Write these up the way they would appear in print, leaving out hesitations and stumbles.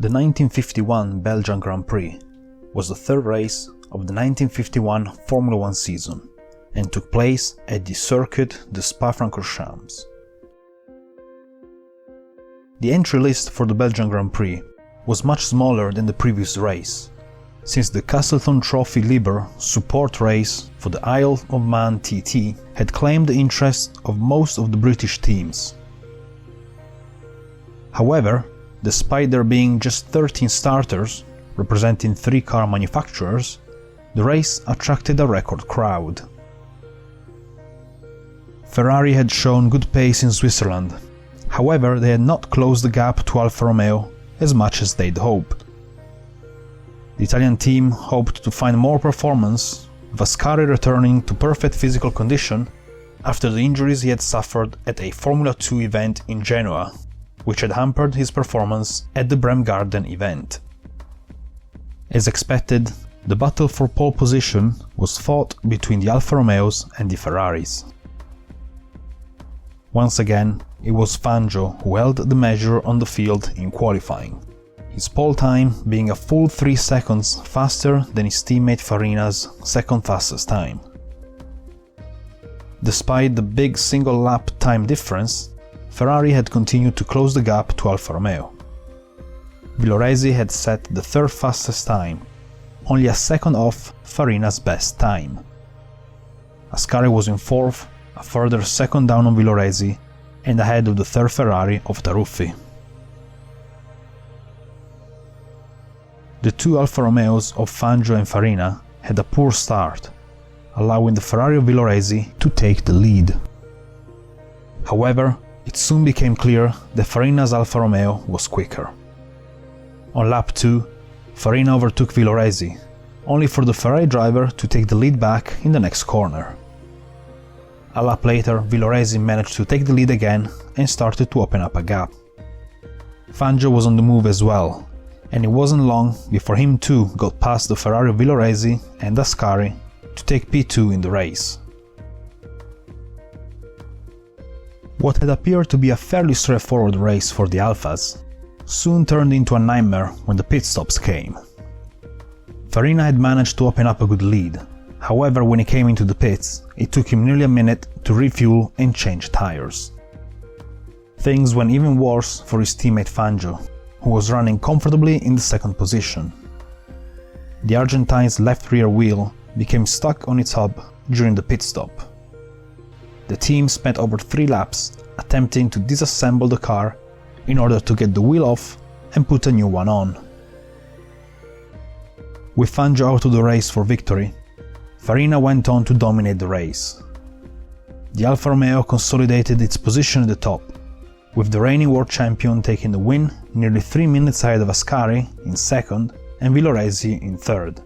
The 1951 Belgian Grand Prix was the third race of the 1951 Formula 1 season and took place at the Circuit de Spa-Francorchamps. The entry list for the Belgian Grand Prix was much smaller than the previous race, since the Castleton Trophy Liber support race for the Isle of Man TT had claimed the interest of most of the British teams. However, despite there being just 13 starters, representing 3 car manufacturers, the race attracted a record crowd. Ferrari had shown good pace in Switzerland, however they had not closed the gap to Alfa Romeo as much as they'd hoped. The Italian team hoped to find more performance, with Ascari returning to perfect physical condition after the injuries he had suffered at a Formula 2 event in Genoa, which had hampered his performance at the Bremgarten event. As expected, the battle for pole position was fought between the Alfa Romeos and the Ferraris. Once again, it was Fangio who held the measure on the field in qualifying, his pole time being a full 3 seconds faster than his teammate Farina's second fastest time. Despite the big single lap time difference, Ferrari had continued to close the gap to Alfa Romeo. Villoresi had set the third fastest time, only a second off Farina's best time. Ascari was in fourth, a further second down on Villoresi, and ahead of the third Ferrari of Taruffi. The two Alfa Romeos of Fangio and Farina had a poor start, allowing the Ferrari of Villoresi to take the lead. However, it soon became clear that Farina's Alfa Romeo was quicker. On lap 2, Farina overtook Villoresi, only for the Ferrari driver to take the lead back in the next corner. A lap later, Villoresi managed to take the lead again and started to open up a gap. Fangio was on the move as well, and it wasn't long before him too got past the Ferrari of Villoresi and Ascari to take P2 in the race. What had appeared to be a fairly straightforward race for the Alfas soon turned into a nightmare when the pit stops came. Farina had managed to open up a good lead, however when he came into the pits, it took him nearly a minute to refuel and change tires. Things went even worse for his teammate Fangio, who was running comfortably in the second position. The Argentine's left rear wheel became stuck on its hub during the pit stop. The team spent over 3 laps attempting to disassemble the car in order to get the wheel off and put a new one on. With Fangio out of the race for victory, Farina went on to dominate the race. The Alfa Romeo consolidated its position at the top, with the reigning world champion taking the win nearly 3 minutes ahead of Ascari in second and Villoresi in third.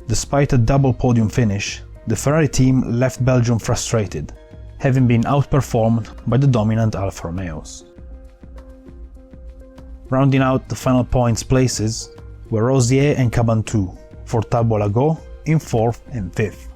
Despite a double podium finish, the Ferrari team left Belgium frustrated, having been outperformed by the dominant Alfa Romeos. Rounding out the final points places were Rosier and Cabantu for Talbot-Lago in 4th and 5th.